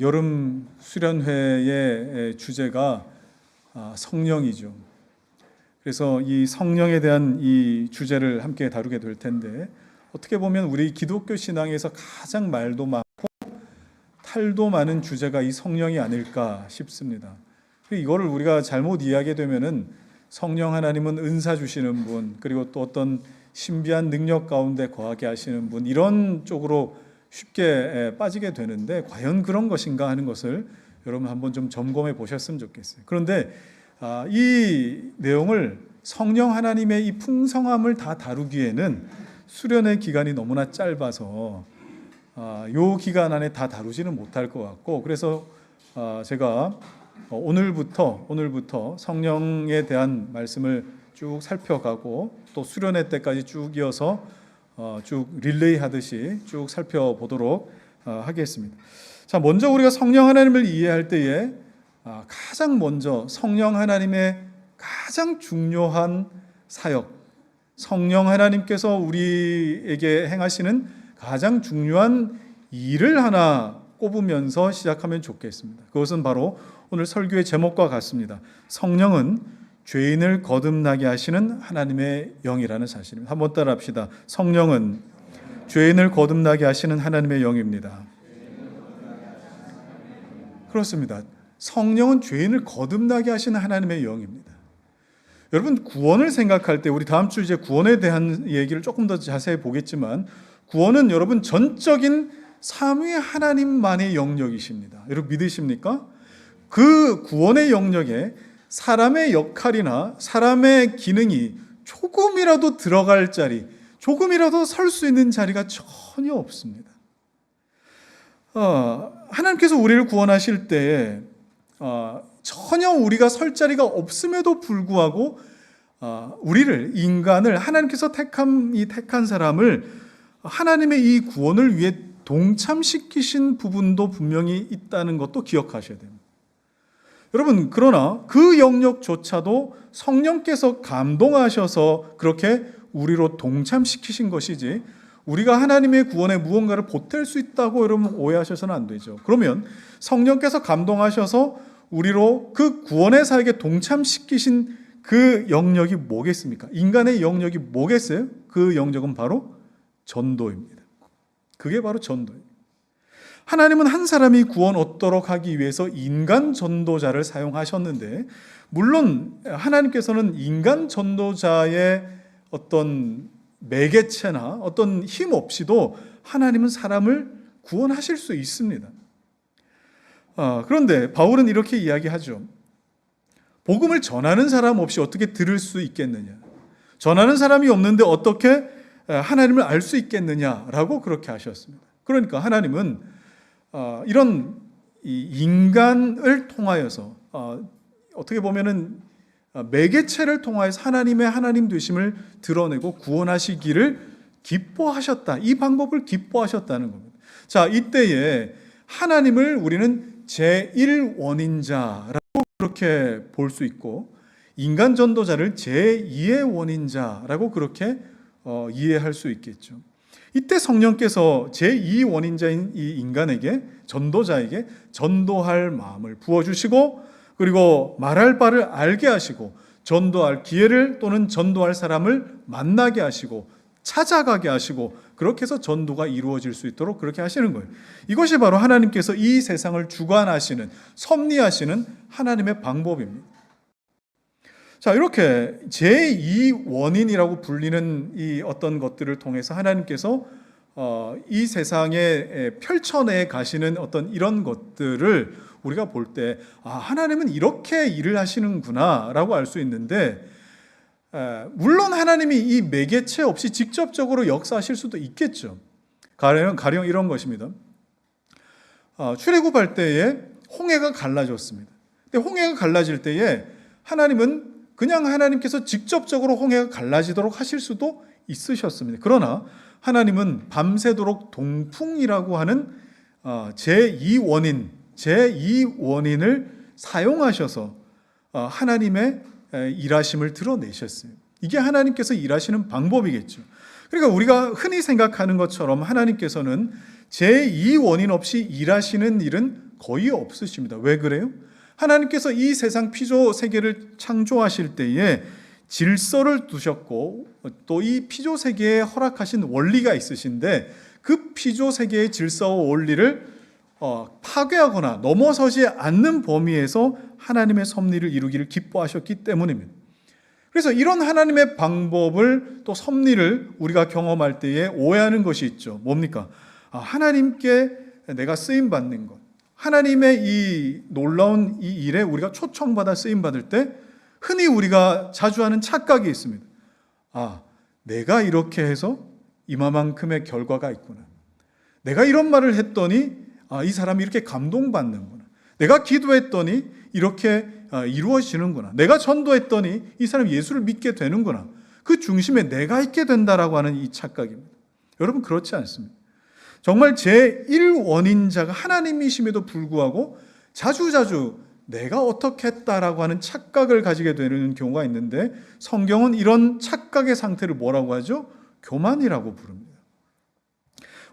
여름 수련회의 주제가 성령이죠. 그래서 이 성령에 대한 이 주제를 함께 다루게 될 텐데, 어떻게 보면 우리 기독교 신앙에서 가장 말도 많고 탈도 많은 주제가 이 성령이 아닐까 싶습니다. 이거를 우리가 잘못 이해하게 되면은 성령 하나님은 은사 주시는 분, 그리고 또 어떤 신비한 능력 가운데 거하게 하시는 분, 이런 쪽으로 쉽게 빠지게 되는데, 과연 그런 것인가 하는 것을 여러분 한번 좀 점검해 보셨으면 좋겠어요. 그런데 이 내용을 성령 하나님의 이 풍성함을 다 다루기에는 수련의 기간이 너무나 짧아서 요 기간 안에 다 다루지는 못할 것 같고, 그래서 제가 오늘부터 성령에 대한 말씀을 쭉 살펴가고, 또 수련회 때까지 쭉 이어서 쭉 릴레이 하듯이 쭉 살펴보도록 하겠습니다. 자, 먼저 우리가 성령 하나님을 이해할 때에 가장 먼저 성령 하나님의 가장 중요한 사역, 성령 하나님께서 우리에게 행하시는 가장 중요한 일을 하나 꼽으면서 시작하면 좋겠습니다. 그것은 바로 오늘 설교의 제목과 같습니다. 성령은 죄인을 거듭나게 하시는 하나님의 영이라는 사실입니다. 한번 따라 합시다. 성령은 죄인을 거듭나게 하시는 하나님의 영입니다. 그렇습니다. 성령은 죄인을 거듭나게 하시는 하나님의 영입니다. 여러분, 구원을 생각할 때, 우리 다음 주 이제 구원에 대한 얘기를 조금 더 자세히 보겠지만, 구원은 여러분 전적인 삼위 하나님만의 영역이십니다. 여러분 믿으십니까? 그 구원의 영역에 사람의 역할이나 사람의 기능이 조금이라도 들어갈 자리, 조금이라도 설 수 있는 자리가 전혀 없습니다. 하나님께서 우리를 구원하실 때에 전혀 우리가 설 자리가 없음에도 불구하고 우리를, 인간을, 하나님께서 택한 사람을 하나님의 이 구원을 위해 동참시키신 부분도 분명히 있다는 것도 기억하셔야 됩니다. 여러분, 그러나 그 영역조차도 성령께서 감동하셔서 그렇게 우리로 동참시키신 것이지, 우리가 하나님의 구원에 무언가를 보탤 수 있다고 여러분 오해하셔서는 안 되죠. 그러면 성령께서 감동하셔서 우리로 그 구원의 사역에 동참시키신 그 영역이 뭐겠습니까? 인간의 영역이 뭐겠어요? 그 영역은 바로 전도입니다. 그게 바로 전도예요. 하나님은 한 사람이 구원 얻도록 하기 위해서 인간 전도자를 사용하셨는데, 물론 하나님께서는 인간 전도자의 어떤 매개체나 어떤 힘 없이도 하나님은 사람을 구원하실 수 있습니다. 그런데 바울은 이렇게 이야기하죠. 복음을 전하는 사람 없이 어떻게 들을 수 있겠느냐? 전하는 사람이 없는데 어떻게 하나님을 알 수 있겠느냐라고 그렇게 하셨습니다. 그러니까 하나님은 이런 인간을 통하여서 어떻게 보면은 매개체를 통하여서 하나님의 하나님 되심을 드러내고 구원하시기를 기뻐하셨다. 이 방법을 기뻐하셨다는 겁니다. 자, 이때에 하나님을 우리는 제1원인자라고 그렇게 볼 수 있고, 인간 전도자를 제2의 원인자라고 그렇게 이해할 수 있겠죠. 이때 성령께서 제2원인자인 이 인간에게, 전도자에게 전도할 마음을 부어주시고, 그리고 말할 바를 알게 하시고, 전도할 기회를 또는 전도할 사람을 만나게 하시고, 찾아가게 하시고, 그렇게 해서 전도가 이루어질 수 있도록 그렇게 하시는 거예요. 이것이 바로 하나님께서 이 세상을 주관하시는, 섭리하시는 하나님의 방법입니다. 자, 이렇게 제2원인이라고 불리는 이 어떤 것들을 통해서 하나님께서 이 세상에 펼쳐내 가시는 어떤 이런 것들을 우리가 볼 때, 하나님은 이렇게 일을 하시는구나 라고 알 수 있는데, 물론 하나님이 이 매개체 없이 직접적으로 역사하실 수도 있겠죠. 가령 이런 것입니다. 출애굽할 때에 홍해가 갈라졌습니다. 근데 홍해가 갈라질 때에 하나님은 그냥 하나님께서 직접적으로 홍해가 갈라지도록 하실 수도 있으셨습니다. 그러나 하나님은 밤새도록 동풍이라고 하는 제2원인을 사용하셔서 하나님의 일하심을 드러내셨어요. 이게 하나님께서 일하시는 방법이겠죠. 그러니까 우리가 흔히 생각하는 것처럼 하나님께서는 제2 원인 없이 일하시는 일은 거의 없으십니다. 왜 그래요? 하나님께서 이 세상 피조 세계를 창조하실 때에 질서를 두셨고 또 이 피조 세계에 허락하신 원리가 있으신데 그 피조 세계의 질서와 원리를 파괴하거나 넘어서지 않는 범위에서 하나님의 섭리를 이루기를 기뻐하셨기 때문입니다. 그래서 이런 하나님의 방법을 또 섭리를 우리가 경험할 때에 오해하는 것이 있죠. 뭡니까? 하나님께 내가 쓰임 받는 것, 하나님의 이 놀라운 이 일에 우리가 초청받아 쓰임 받을 때 흔히 우리가 자주 하는 착각이 있습니다. 내가 이렇게 해서 이만큼의 결과가 있구나. 내가 이런 말을 했더니 이 사람이 이렇게 감동받는구나. 내가 기도했더니 이렇게 이루어지는구나. 내가 전도했더니 이 사람이 예수를 믿게 되는구나. 그 중심에 내가 있게 된다라고 하는 이 착각입니다. 여러분 그렇지 않습니다. 정말 제1원인자가 하나님이심에도 불구하고 자주자주 내가 어떻게 했다라고 하는 착각을 가지게 되는 경우가 있는데 성경은 이런 착각의 상태를 뭐라고 하죠? 교만이라고 부릅니다.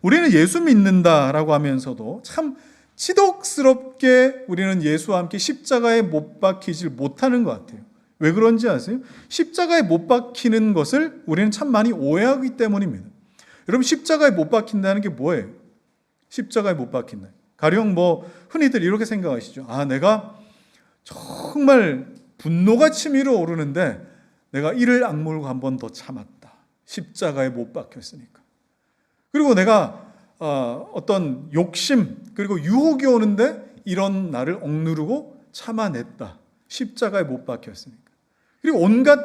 우리는 예수 믿는다라고 하면서도 참 지독스럽게 우리는 예수와 함께 십자가에 못 박히질 못하는 것 같아요. 왜 그런지 아세요? 십자가에 못 박히는 것을 우리는 참 많이 오해하기 때문입니다. 여러분 십자가에 못 박힌다는 게 뭐예요? 십자가에 못 박힌다. 가령 흔히들 이렇게 생각하시죠. 내가 정말 분노가 치밀어 오르는데 내가 이를 악물고 한 번 더 참았다. 십자가에 못 박혔으니까. 그리고 내가 어떤 욕심 그리고 유혹이 오는데 이런 나를 억누르고 참아냈다. 십자가에 못 박혔으니까. 그리고 온갖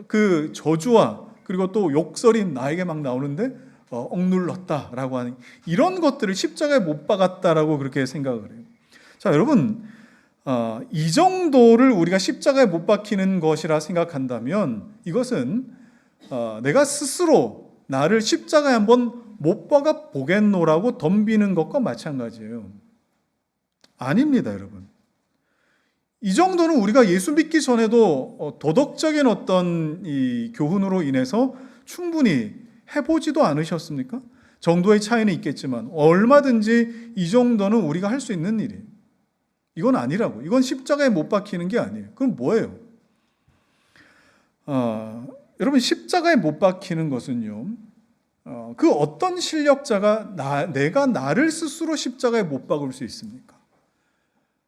그 저주와 그리고 또 욕설이 나에게 막 나오는데 억눌렀다라고 하는 이런 것들을 십자가에 못 박았다라고 그렇게 생각을 해요. 자, 여러분 이 정도를 우리가 십자가에 못 박히는 것이라 생각한다면 이것은 내가 스스로 나를 십자가에 한번 못 박아 보겠노라고 덤비는 것과 마찬가지예요. 아닙니다, 여러분. 이 정도는 우리가 예수 믿기 전에도 도덕적인 어떤 이 교훈으로 인해서 충분히 해보지도 않으셨습니까? 정도의 차이는 있겠지만 얼마든지 이 정도는 우리가 할 수 있는 일이에요. 이건 아니라고. 이건 십자가에 못 박히는 게 아니에요. 그럼 뭐예요? 여러분 십자가에 못 박히는 것은요. 그 어떤 실력자가 내가 나를 스스로 십자가에 못 박을 수 있습니까?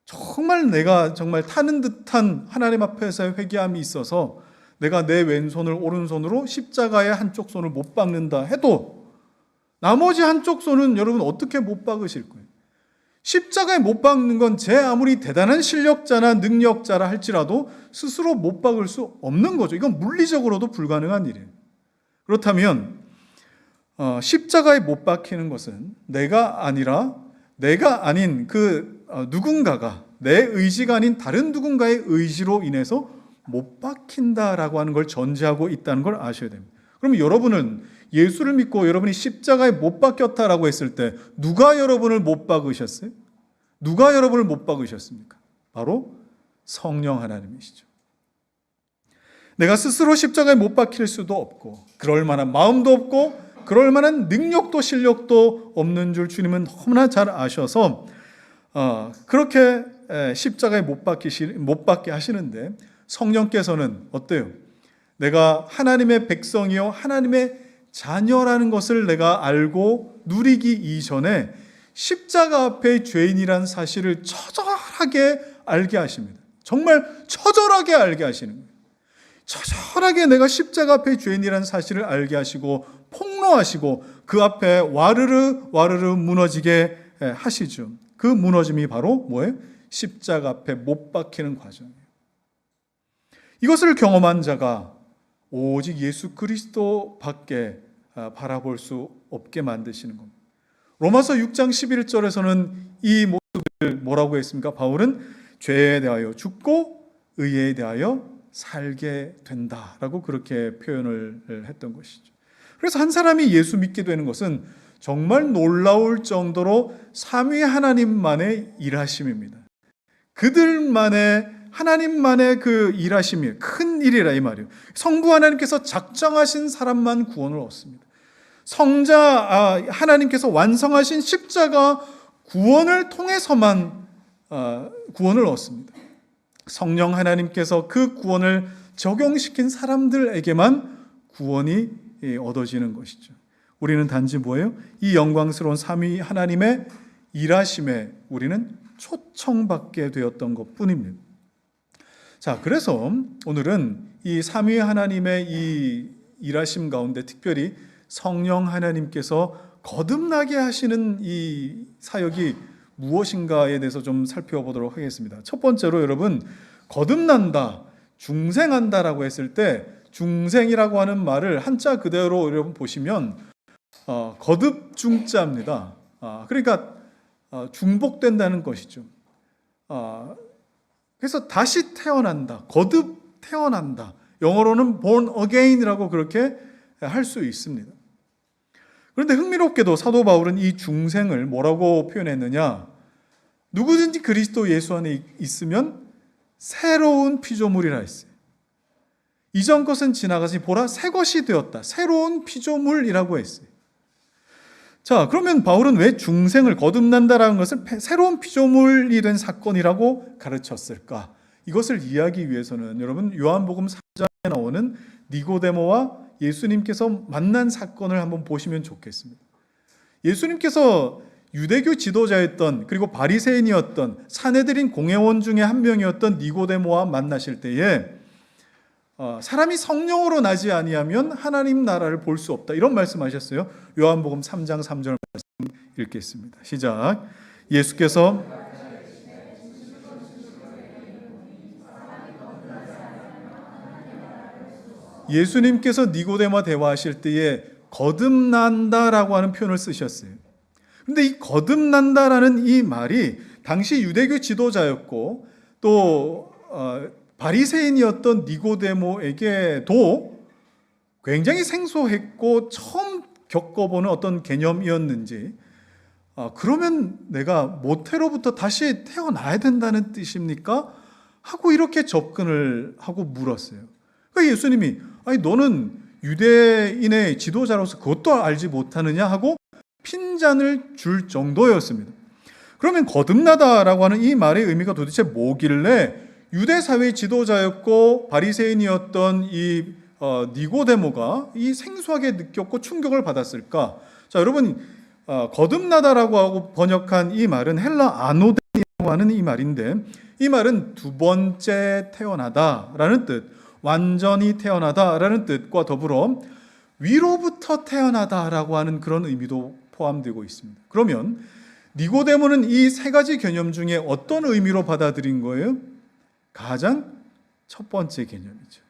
정말 내가 정말 타는 듯한 하나님 앞에서의 회개함이 있어서 내가 내 왼손을 오른손으로 십자가의 한쪽 손을 못 박는다 해도 나머지 한쪽 손은 여러분 어떻게 못 박으실 거예요? 십자가에 못 박는 건 제 아무리 대단한 실력자나 능력자라 할지라도 스스로 못 박을 수 없는 거죠. 이건 물리적으로도 불가능한 일이에요. 그렇다면 십자가에 못 박히는 것은 내가 아닌 그 누군가가 내 의지가 아닌 다른 누군가의 의지로 인해서 못 박힌다라고 하는 걸 전제하고 있다는 걸 아셔야 됩니다. 그럼 여러분은 예수를 믿고 여러분이 십자가에 못 박혔다라고 했을 때 누가 여러분을 못 박으셨어요? 누가 여러분을 못 박으셨습니까? 바로 성령 하나님이시죠. 내가 스스로 십자가에 못 박힐 수도 없고 그럴 만한 마음도 없고 그럴 만한 능력도 실력도 없는 줄 주님은 너무나 잘 아셔서 그렇게 십자가에 못 박게 하시는데 성령께서는 어때요? 내가 하나님의 백성이요 하나님의 자녀라는 것을 내가 알고 누리기 이전에 십자가 앞에 죄인이란 사실을 처절하게 알게 하십니다. 정말 처절하게 알게 하시는 거예요. 처절하게 내가 십자가 앞에 죄인이란 사실을 알게 하시고 폭로하시고 그 앞에 와르르 무너지게 하시죠. 그 무너짐이 바로 뭐예요? 십자가 앞에 못 박히는 과정이에요. 이것을 경험한 자가 오직 예수 그리스도밖에 바라볼 수 없게 만드시는 겁니다. 로마서 6장 11절에서는 이 모습을 뭐라고 했습니까? 바울은 죄에 대하여 죽고 의에 대하여 살게 된다라고 그렇게 표현을 했던 것이죠. 그래서 한 사람이 예수 믿게 되는 것은 정말 놀라울 정도로 삼위 하나님만의 일하심입니다. 그들만의 하나님만의 그 일하심이 큰 일이라 이 말이에요. 성부 하나님께서 작정하신 사람만 구원을 얻습니다. 하나님께서 완성하신 십자가 구원을 통해서만 구원을 얻습니다. 성령 하나님께서 그 구원을 적용시킨 사람들에게만 구원이 얻어지는 것이죠. 우리는 단지 뭐예요? 이 영광스러운 삼위 하나님의 일하심에 우리는 초청받게 되었던 것뿐입니다. 자, 그래서 오늘은 이 삼위 하나님의 이 일하심 가운데 특별히 성령 하나님께서 거듭나게 하시는 이 사역이 무엇인가에 대해서 좀 살펴보도록 하겠습니다. 첫 번째로 여러분, 거듭난다, 중생한다라고 했을 때 중생이라고 하는 말을 한자 그대로 여러분 보시면 거듭중자입니다. 그러니까 중복된다는 것이죠. 그래서 다시 태어난다, 거듭 태어난다. 영어로는 born again이라고 그렇게 할 수 있습니다. 그런데 흥미롭게도 사도 바울은 이 중생을 뭐라고 표현했느냐? 누구든지 그리스도 예수 안에 있으면 새로운 피조물이라 했어요. 이전 것은 지나가시 보라 새 것이 되었다. 새로운 피조물이라고 했어요. 자, 그러면 바울은 왜 중생을 거듭난다라는 것을 새로운 피조물이 된 사건이라고 가르쳤을까? 이것을 이해하기 위해서는 여러분 요한복음 3장에 나오는 니고데모와 예수님께서 만난 사건을 한번 보시면 좋겠습니다. 예수님께서 유대교 지도자였던 그리고 바리새인이었던 사내들인 공회원 중에 한 명이었던 니고데모와 만나실 때에 사람이 성령으로 나지 아니하면 하나님 나라를 볼 수 없다, 이런 말씀하셨어요. 요한복음 3장 3절 말씀 읽겠습니다. 시작. 예수께서 니고데모와 대화하실 때에 거듭난다라고 하는 표현을 쓰셨어요. 그런데 이 거듭난다라는 이 말이 당시 유대교 지도자였고 또 바리새인이었던 니고데모에게도 굉장히 생소했고 처음 겪어보는 어떤 개념이었는지, 그러면 내가 모태로부터 다시 태어나야 된다는 뜻입니까? 하고 이렇게 접근을 하고 물었어요. 그러니까 예수님이 아니 너는 유대인의 지도자로서 그것도 알지 못하느냐 하고 핀잔을 줄 정도였습니다. 그러면 거듭나다라고 하는 이 말의 의미가 도대체 뭐길래 유대 사회의 지도자였고 바리새인이었던 이 니고데모가 이 생소하게 느꼈고 충격을 받았을까? 자, 여러분, 거듭나다라고 하고 번역한 이 말은 헬라 아노덴이라고 하는 이 말인데, 이 말은 두 번째 태어나다라는 뜻, 완전히 태어나다라는 뜻과 더불어 위로부터 태어나다라고 하는 그런 의미도 포함되고 있습니다. 그러면 니고데모는 이 세 가지 개념 중에 어떤 의미로 받아들인 거예요? 가장 첫 번째 개념이죠.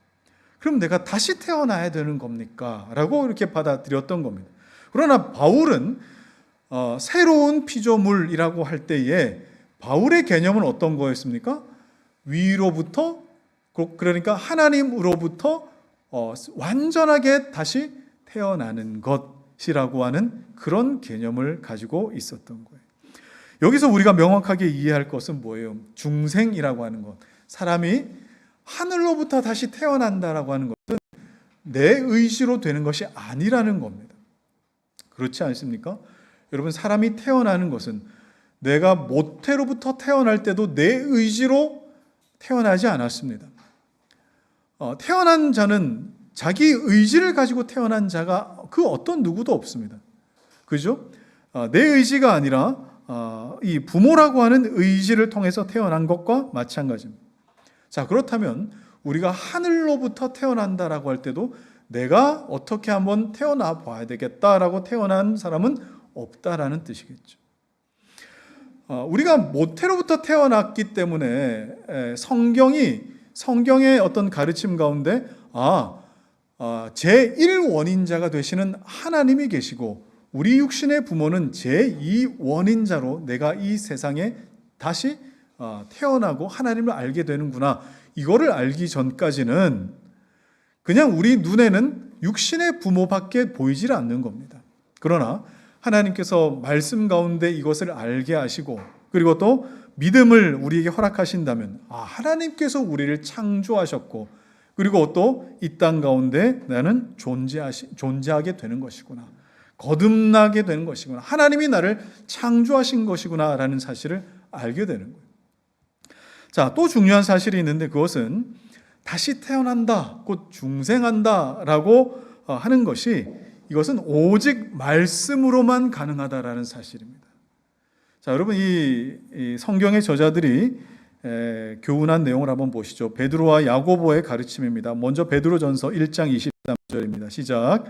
그럼 내가 다시 태어나야 되는 겁니까? 라고 이렇게 받아들였던 겁니다. 그러나 바울은 새로운 피조물이라고 할 때에 바울의 개념은 어떤 거였습니까? 위로부터, 그러니까 하나님으로부터 완전하게 다시 태어나는 것이라고 하는 그런 개념을 가지고 있었던 거예요. 여기서 우리가 명확하게 이해할 것은 뭐예요? 중생이라고 하는 것, 사람이 하늘로부터 다시 태어난다라고 하는 것은 내 의지로 되는 것이 아니라는 겁니다. 그렇지 않습니까? 여러분, 사람이 태어나는 것은 내가 모태로부터 태어날 때도 내 의지로 태어나지 않았습니다. 태어난 자는 자기 의지를 가지고 태어난 자가 그 어떤 누구도 없습니다. 그죠? 내 의지가 아니라 이 부모라고 하는 의지를 통해서 태어난 것과 마찬가지입니다. 자, 그렇다면 우리가 하늘로부터 태어난다라고 할 때도 내가 어떻게 한번 태어나 봐야 되겠다라고 태어난 사람은 없다라는 뜻이겠죠. 우리가 모태로부터 태어났기 때문에 성경의 어떤 가르침 가운데 제1원인자가 되시는 하나님이 계시고 우리 육신의 부모는 제2원인자로 내가 이 세상에 다시 태어나고 하나님을 알게 되는구나, 이거를 알기 전까지는 그냥 우리 눈에는 육신의 부모밖에 보이질 않는 겁니다. 그러나 하나님께서 말씀 가운데 이것을 알게 하시고 그리고 또 믿음을 우리에게 허락하신다면 하나님께서 우리를 창조하셨고 그리고 또 이 땅 가운데 나는 존재하게 되는 것이구나, 거듭나게 되는 것이구나. 하나님이 나를 창조하신 것이구나 라는 사실을 알게 되는 거예요. 자, 또 중요한 사실이 있는데 그것은 다시 태어난다, 곧 중생한다 라고 하는 것이 이것은 오직 말씀으로만 가능하다라는 사실입니다. 자, 여러분 이 성경의 저자들이 교훈한 내용을 한번 보시죠. 베드로와 야고보의 가르침입니다. 먼저 베드로전서 1장 23절입니다. 시작.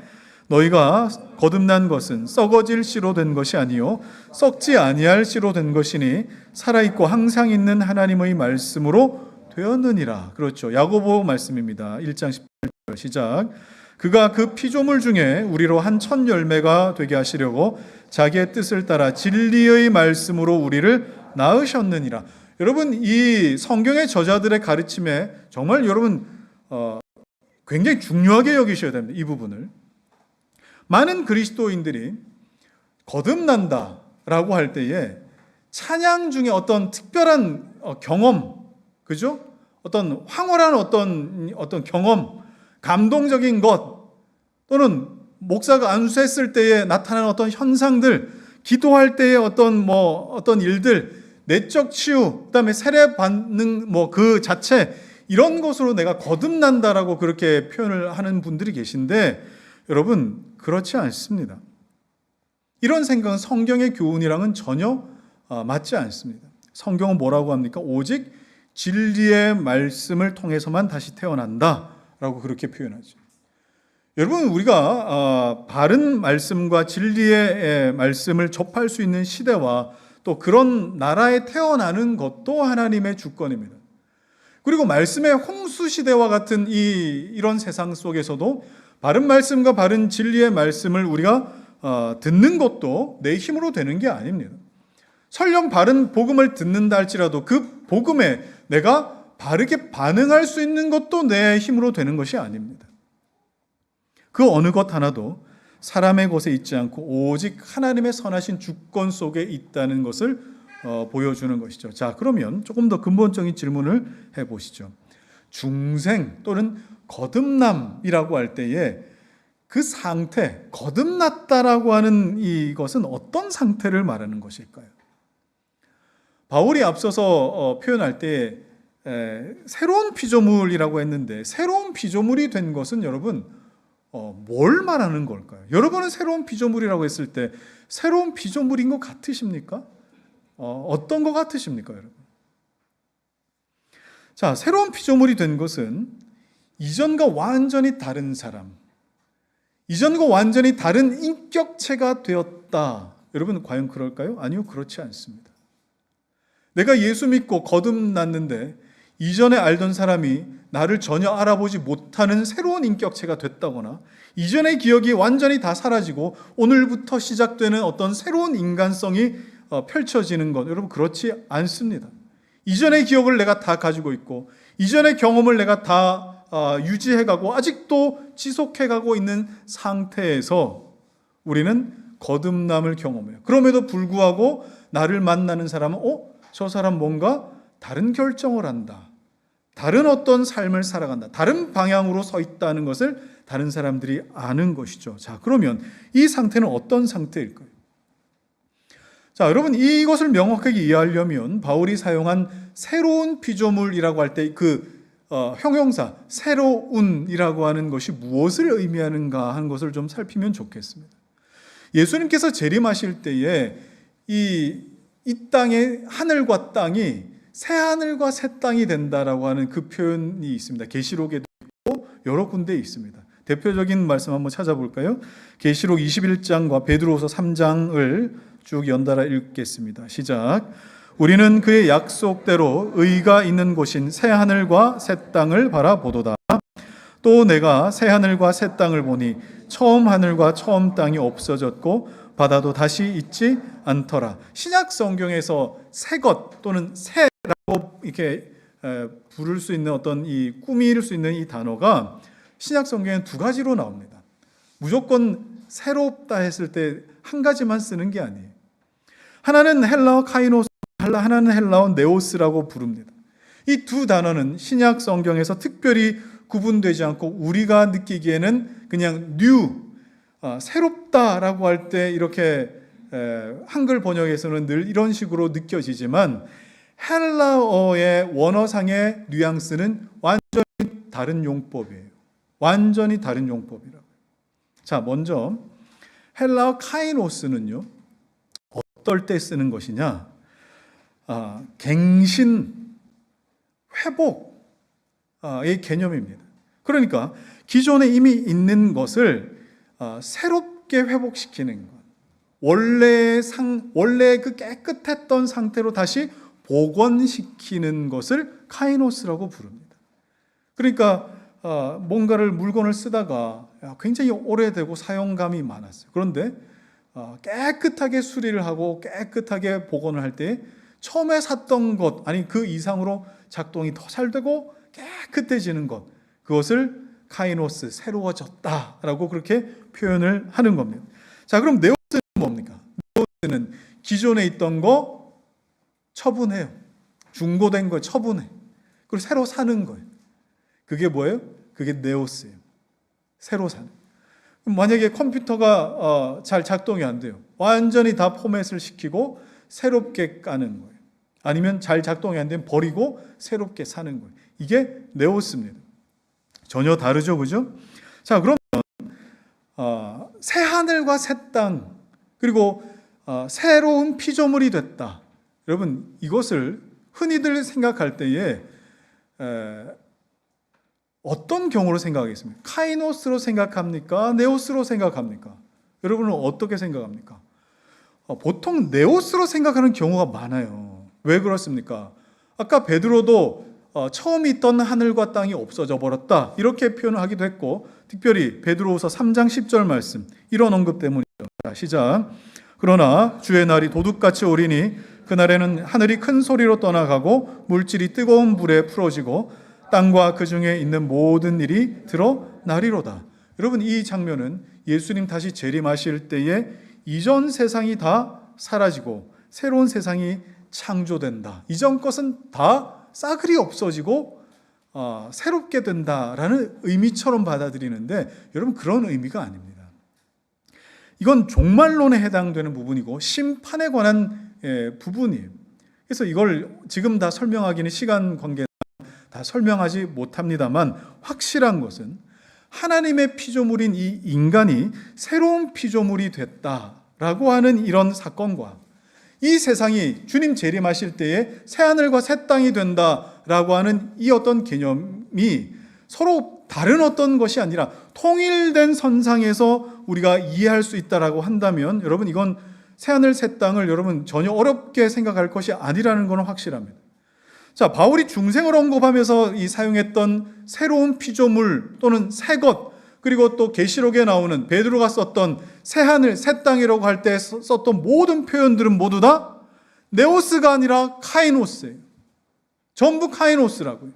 너희가 거듭난 것은 썩어질 씨로 된 것이 아니요 썩지 아니할 씨로 된 것이니 살아있고 항상 있는 하나님의 말씀으로 되었느니라. 그렇죠. 야고보 말씀입니다. 1장 18절 시작. 그가 그 피조물 중에 우리로 한 첫 열매가 되게 하시려고 자기의 뜻을 따라 진리의 말씀으로 우리를 낳으셨느니라. 여러분, 이 성경의 저자들의 가르침에 정말 여러분 굉장히 중요하게 여기셔야 됩니다. 이 부분을. 많은 그리스도인들이 거듭난다라고 할 때에 찬양 중에 어떤 특별한 경험, 그죠? 어떤 황홀한 어떤 경험, 감동적인 것, 또는 목사가 안수했을 때에 나타나는 어떤 현상들, 기도할 때의 어떤 일들, 내적 치유, 그다음에 세례 받는 그 자체, 이런 것으로 내가 거듭난다라고 그렇게 표현을 하는 분들이 계신데 여러분, 그렇지 않습니다. 이런 생각은 성경의 교훈이랑은 전혀 맞지 않습니다. 성경은 뭐라고 합니까? 오직 진리의 말씀을 통해서만 다시 태어난다라고 그렇게 표현하죠. 여러분, 우리가 바른 말씀과 진리의 말씀을 접할 수 있는 시대와 또 그런 나라에 태어나는 것도 하나님의 주권입니다. 그리고 말씀의 홍수 시대와 같은 이런 세상 속에서도 바른 말씀과 바른 진리의 말씀을 우리가 듣는 것도 내 힘으로 되는 게 아닙니다. 설령 바른 복음을 듣는다 할지라도 그 복음에 내가 바르게 반응할 수 있는 것도 내 힘으로 되는 것이 아닙니다. 그 어느 것 하나도 사람의 것에 있지 않고 오직 하나님의 선하신 주권 속에 있다는 것을 보여주는 것이죠. 자, 그러면 조금 더 근본적인 질문을 해보시죠. 중생 또는 거듭남이라고 할 때에 그 상태, 거듭났다라고 하는 이것은 어떤 상태를 말하는 것일까요? 바울이 앞서서 표현할 때 새로운 피조물이라고 했는데 새로운 피조물이 된 것은 여러분 뭘 말하는 걸까요? 여러분은 새로운 피조물이라고 했을 때 새로운 피조물인 것 같으십니까? 어떤 것 같으십니까, 여러분? 자, 새로운 피조물이 된 것은 이전과 완전히 다른 사람, 이전과 완전히 다른 인격체가 되었다. 여러분, 과연 그럴까요? 아니요, 그렇지 않습니다. 내가 예수 믿고 거듭났는데 이전에 알던 사람이 나를 전혀 알아보지 못하는 새로운 인격체가 됐다거나 이전의 기억이 완전히 다 사라지고 오늘부터 시작되는 어떤 새로운 인간성이 펼쳐지는 것, 여러분, 그렇지 않습니다. 이전의 기억을 내가 다 가지고 있고 이전의 경험을 내가 다 유지해가고 아직도 지속해가고 있는 상태에서 우리는 거듭남을 경험해요. 그럼에도 불구하고 나를 만나는 사람은 저 사람 뭔가 다른 결정을 한다, 다른 어떤 삶을 살아간다, 다른 방향으로 서 있다는 것을 다른 사람들이 아는 것이죠. 자, 그러면 이 상태는 어떤 상태일까요? 자, 여러분, 이것을 명확하게 이해하려면 바울이 사용한 새로운 피조물이라고 할 때 그 형용사 새로운이라고 하는 것이 무엇을 의미하는가 하는 것을 좀 살피면 좋겠습니다. 예수님께서 재림하실 때에 이 땅의 하늘과 땅이 새 하늘과 새 땅이 된다라고 하는 그 표현이 있습니다. 계시록에도 있고 여러 군데에 있습니다. 대표적인 말씀 한번 찾아볼까요? 계시록 21장과 베드로후서 3장을 쭉 연달아 읽겠습니다. 시작. 우리는 그의 약속대로 의가 있는 곳인 새 하늘과 새 땅을 바라보도다. 또 내가 새 하늘과 새 땅을 보니 처음 하늘과 처음 땅이 없어졌고 바다도 다시 있지 않더라. 신약 성경에서 새 것 또는 새라고 이렇게 부를 수 있는 어떤 이 꾸밀 수 있는 이 단어가 신약 성경에 두 가지로 나옵니다. 무조건 새롭다 했을 때 한 가지만 쓰는 게 아니에요. 하나는 헬라어 카이노스, 하나는 헬라어 네오스라고 부릅니다. 이 두 단어는 신약 성경에서 특별히 구분되지 않고 우리가 느끼기에는 그냥 뉴, 새롭다라고 할 때 이렇게 한글 번역에서는 늘 이런 식으로 느껴지지만 헬라어의 원어상의 뉘앙스는 완전히 다른 용법이에요. 완전히 다른 용법이라고요. 자, 먼저 헬라어 카이노스는요, 어떨 때 쓰는 것이냐? 갱신, 회복의 개념입니다. 그러니까 기존에 이미 있는 것을 새롭게 회복시키는 것. 원래 그 깨끗했던 상태로 다시 복원시키는 것을 카이노스라고 부릅니다. 그러니까 뭔가를 물건을 쓰다가 굉장히 오래되고 사용감이 많았어요. 그런데 깨끗하게 수리를 하고 깨끗하게 복원을 할 때 처음에 샀던 것, 아니 그 이상으로 작동이 더 잘 되고 깨끗해지는 것, 그것을 카이노스, 새로워졌다라고 그렇게 표현을 하는 겁니다. 자, 그럼 네오스는 뭡니까? 네오스는 기존에 있던 거 처분해요. 중고된 거 처분해. 그리고 새로 사는 거예요. 그게 뭐예요? 그게 네오스예요. 새로 사는. 만약에 컴퓨터가 잘 작동이 안 돼요. 완전히 다 포맷을 시키고 새롭게 까는 거예요. 아니면 잘 작동이 안 되면 버리고 새롭게 사는 거예요. 이게 네오스입니다. 전혀 다르죠, 그죠? 자, 그러면 새 하늘과 새 땅, 그리고 새로운 피조물이 됐다. 여러분, 이것을 흔히들 생각할 때에 어떤 경우로 생각하겠습니까? 카이노스로 생각합니까? 네오스로 생각합니까? 여러분은 어떻게 생각합니까? 보통 네오스로 생각하는 경우가 많아요. 왜 그렇습니까? 아까 베드로도 처음 있던 하늘과 땅이 없어져 버렸다, 이렇게 표현을 하기도 했고, 특별히 베드로후서 3장 10절 말씀, 이런 언급 때문이죠. 자, 시작. 그러나 주의 날이 도둑같이 오리니 그날에는 하늘이 큰 소리로 떠나가고 물질이 뜨거운 불에 풀어지고 땅과 그 중에 있는 모든 일이 드러나리로다. 여러분, 이 장면은 예수님 다시 재림하실 때에 이전 세상이 다 사라지고 새로운 세상이 창조된다. 이전 것은 다 싸그리 없어지고 새롭게 된다라는 의미처럼 받아들이는데, 여러분, 그런 의미가 아닙니다. 이건 종말론에 해당되는 부분이고 심판에 관한 부분이에요. 그래서 이걸 지금 다 설명하기는 시간 관계상 다 설명하지 못합니다만, 확실한 것은 하나님의 피조물인 이 인간이 새로운 피조물이 됐다라고 하는 이런 사건과 이 세상이 주님 재림하실 때에 새하늘과 새 땅이 된다라고 하는 이 어떤 개념이 서로 다른 어떤 것이 아니라 통일된 선상에서 우리가 이해할 수 있다라고 한다면, 여러분, 이건 새하늘 새 땅을 여러분 전혀 어렵게 생각할 것이 아니라는 것은 확실합니다. 자, 바울이 중생을 언급하면서 이 사용했던 새로운 피조물 또는 새 것, 그리고 또 계시록에 나오는 베드로가 썼던 새하늘 새 땅이라고 할 때 썼던 모든 표현들은 모두 다 네오스가 아니라 카이노스예요. 전부 카이노스라고요.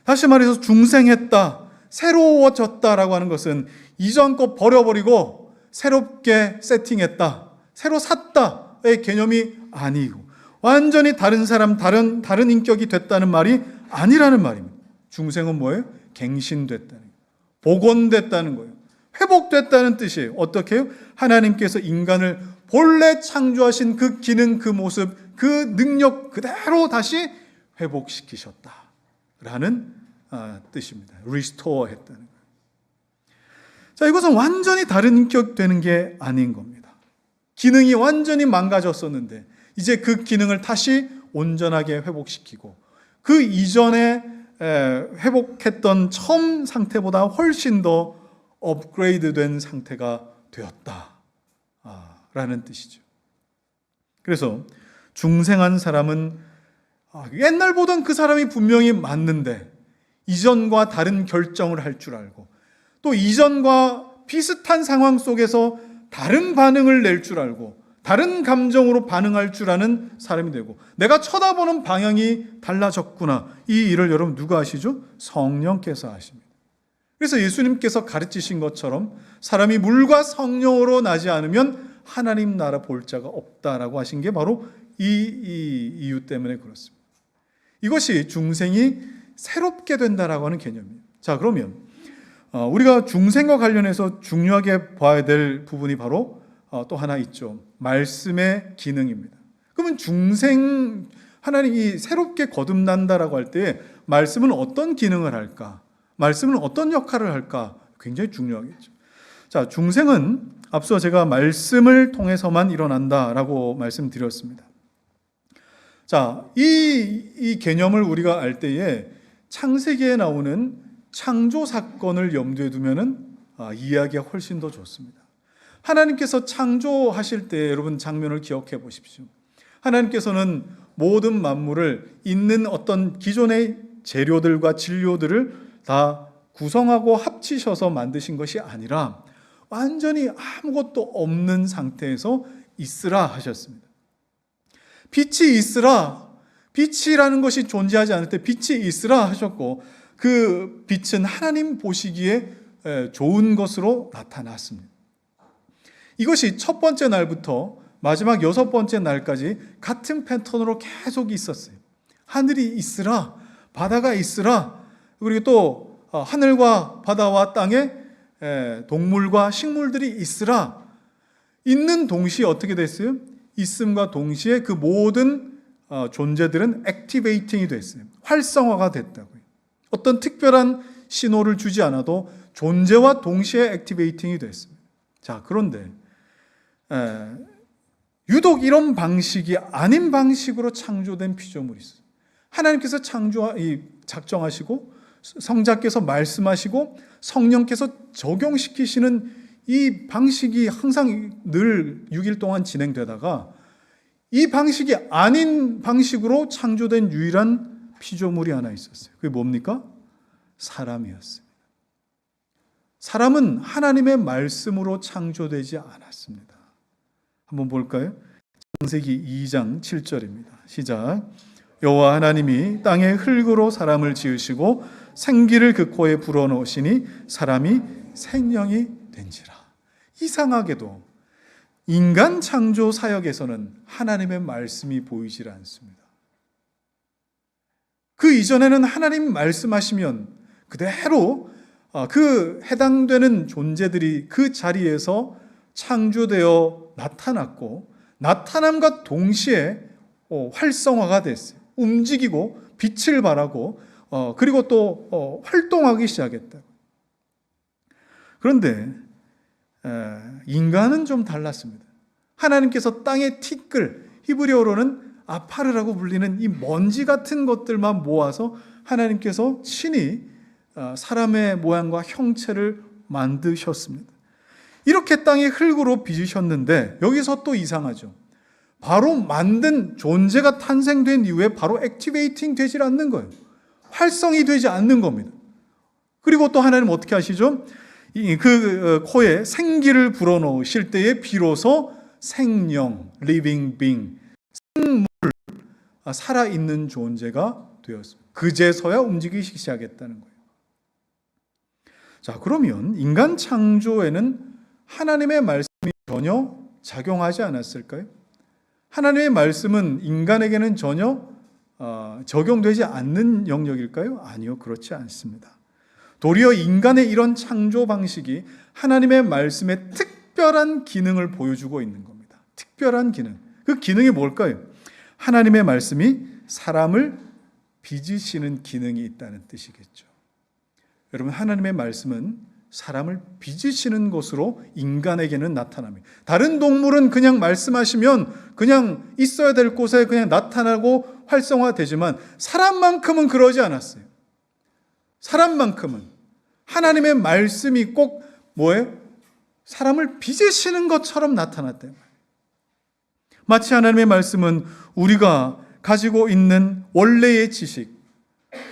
다시 말해서 중생했다, 새로워졌다라고 하는 것은 이전 것 버려버리고 새롭게 세팅했다, 새로 샀다의 개념이 아니고 완전히 다른 사람, 다른 인격이 됐다는 말이 아니라는 말입니다. 중생은 뭐예요? 갱신됐다는 거예요. 복원됐다는 거예요. 회복됐다는 뜻이에요. 어떻게 해요? 하나님께서 인간을 본래 창조하신 그 기능, 그 모습, 그 능력 그대로 다시 회복시키셨다라는 뜻입니다. restore 했다는 거예요. 자, 이것은 완전히 다른 인격 되는 게 아닌 겁니다. 기능이 완전히 망가졌었는데 이제 그 기능을 다시 온전하게 회복시키고 그 이전에 회복했던 처음 상태보다 훨씬 더 업그레이드 된 상태가 되었다 라는 뜻이죠. 그래서 중생한 사람은 옛날 보던 그 사람이 분명히 맞는데 이전과 다른 결정을 할 줄 알고 또 이전과 비슷한 상황 속에서 다른 반응을 낼 줄 알고 다른 감정으로 반응할 줄 아는 사람이 되고, 내가 쳐다보는 방향이 달라졌구나, 이 일을 여러분 누가 하시죠? 성령께서 하십니다. 그래서 예수님께서 가르치신 것처럼 사람이 물과 성령으로 나지 않으면 하나님 나라 볼 자가 없다라고 하신 게 바로 이 이유 때문에 그렇습니다. 이것이 중생이 새롭게 된다라고 하는 개념이에요. 자, 그러면 우리가 중생과 관련해서 중요하게 봐야 될 부분이 바로 또 하나 있죠. 말씀의 기능입니다. 그러면 중생, 하나님이 새롭게 거듭난다라고 할 때 말씀은 어떤 기능을 할까? 말씀은 어떤 역할을 할까? 굉장히 중요하겠죠. 자, 중생은 앞서 제가 말씀을 통해서만 일어난다라고 말씀드렸습니다. 자, 이 개념을 우리가 알 때에 창세기에 나오는 창조 사건을 염두에 두면은 이해하기가 훨씬 더 좋습니다. 하나님께서 창조하실 때 여러분 장면을 기억해 보십시오. 하나님께서는 모든 만물을 있는 어떤 기존의 재료들과 진료들을 다 구성하고 합치셔서 만드신 것이 아니라 완전히 아무것도 없는 상태에서 있으라 하셨습니다. 빛이 있으라, 빛이라는 것이 존재하지 않을 때 빛이 있으라 하셨고, 그 빛은 하나님 보시기에 좋은 것으로 나타났습니다. 이것이 첫 번째 날부터 마지막 6번째 날까지 같은 패턴으로 계속 있었어요. 하늘이 있으라, 바다가 있으라, 그리고 또 하늘과 바다와 땅에 동물과 식물들이 있으라. 있는 동시에 어떻게 됐어요? 있음과 동시에 그 모든 존재들은 액티베이팅이 됐어요. 활성화가 됐다고요. 어떤 특별한 신호를 주지 않아도 존재와 동시에 액티베이팅이 됐습니다. 자, 그런데 유독 이런 방식이 아닌 방식으로 창조된 피조물이 있어요. 하나님께서 작정하시고 성자께서 말씀하시고 성령께서 적용시키시는 이 방식이 항상 늘 6일 동안 진행되다가 이 방식이 아닌 방식으로 창조된 유일한 피조물이 하나 있었어요. 그게 뭡니까? 사람이었습니다. 사람은 하나님의 말씀으로 창조되지 않았습니다. 한번 볼까요? 창세기 2장 7절입니다. 시작. 여호와 하나님이 땅에 흙으로 사람을 지으시고 생기를 그 코에 불어넣으시니 사람이 생명이 된지라. 이상하게도 인간 창조 사역에서는 하나님의 말씀이 보이질 않습니다. 그 이전에는 하나님 말씀하시면 그대로 그 해당되는 존재들이 그 자리에서 창조되어 나타났고, 나타남과 동시에 활성화가 됐어요. 움직이고 빛을 발하고 그리고 또 활동하기 시작했다. 그런데 인간은 좀 달랐습니다. 하나님께서 땅의 티끌, 히브리어로는 아파르라고 불리는 이 먼지 같은 것들만 모아서 하나님께서 친히 사람의 모양과 형체를 만드셨습니다. 이렇게 땅의 흙으로 빚으셨는데 여기서 또 이상하죠. 바로 만든 존재가 탄생된 이후에 바로 액티베이팅 되질 않는 거예요. 활성이 되지 않는 겁니다. 그리고 또 하나님 어떻게 하시죠? 그 코에 생기를 불어넣으실 때에 비로소 생명, living being, 생물, 살아있는 존재가 되었습니다. 그제서야 움직이기 시작했다는 거예요. 자, 그러면 인간 창조에는 하나님의 말씀이 전혀 작용하지 않았을까요? 하나님의 말씀은 인간에게는 전혀 적용되지 않는 영역일까요? 아니요, 그렇지 않습니다. 도리어 인간의 이런 창조 방식이 하나님의 말씀의 특별한 기능을 보여주고 있는 겁니다. 특별한 기능. 그 기능이 뭘까요? 하나님의 말씀이 사람을 빚으시는 기능이 있다는 뜻이겠죠. 여러분, 하나님의 말씀은 사람을 빚으시는 것으로 인간에게는 나타납니다. 다른 동물은 그냥 말씀하시면 그냥 있어야 될 곳에 그냥 나타나고 활성화되지만 사람만큼은 그러지 않았어요. 사람만큼은 하나님의 말씀이 꼭 뭐예요? 사람을 빚으시는 것처럼 나타났대요. 마치 하나님의 말씀은 우리가 가지고 있는 원래의 지식,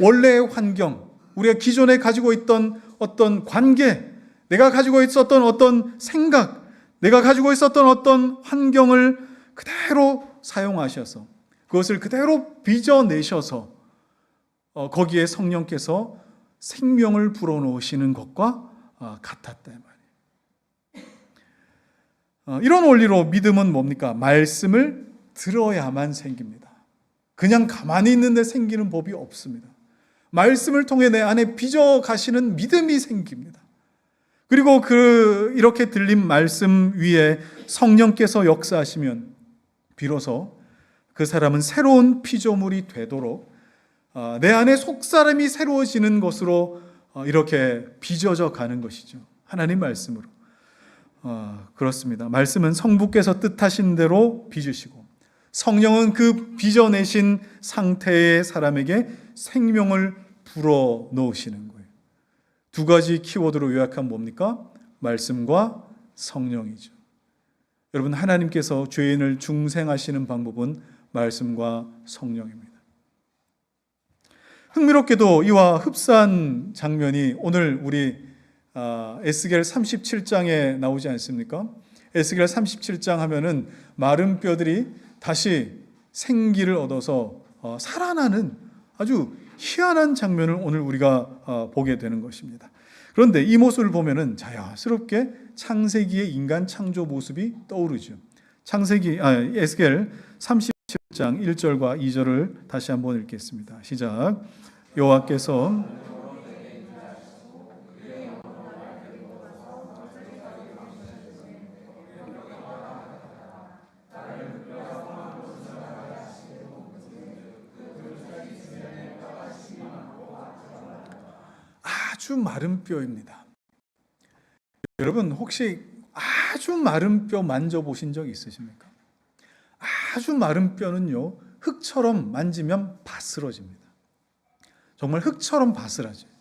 원래의 환경, 우리가 기존에 가지고 있던 어떤 관계, 내가 가지고 있었던 어떤 생각, 내가 가지고 있었던 어떤 환경을 그대로 사용하셔서 그것을 그대로 빚어내셔서 거기에 성령께서 생명을 불어넣으시는 것과 같았다 말이에요. 이런 원리로 믿음은 뭡니까? 말씀을 들어야만 생깁니다. 그냥 가만히 있는데 생기는 법이 없습니다. 말씀을 통해 내 안에 빚어 가시는 믿음이 생깁니다. 그리고 이렇게 들린 말씀 위에 성령께서 역사하시면 비로소 그 사람은 새로운 피조물이 되도록 내 안에 속사람이 새로워지는 것으로 이렇게 빚어져 가는 것이죠. 하나님 말씀으로. 그렇습니다. 말씀은 성부께서 뜻하신 대로 빚으시고 성령은 그 빚어내신 상태의 사람에게 생명을 불어넣으시는 거예요. 두 가지 키워드로 요약하면 뭡니까? 말씀과 성령이죠. 여러분, 하나님께서 죄인을 중생하시는 방법은 말씀과 성령입니다. 흥미롭게도 이와 흡사한 장면이 오늘 우리 에스겔 37장에 나오지 않습니까? 에스겔 37장 하면은 마른 뼈들이 다시 생기를 얻어서 살아나는 아주 희한한 장면을 오늘 우리가 보게 되는 것입니다. 그런데 이 모습을 보면은 자연스럽게 창세기의 인간 창조 모습이 떠오르죠. 에스겔 37장 1절과 2절을 다시 한번 읽겠습니다. 시작. 여호와께서 아주 마른 뼈입니다. 여러분, 혹시 아주 마른 뼈 만져보신 적 있으십니까? 아주 마른 뼈는요, 흙처럼 만지면 바스러집니다. 정말 흙처럼 바스라져요.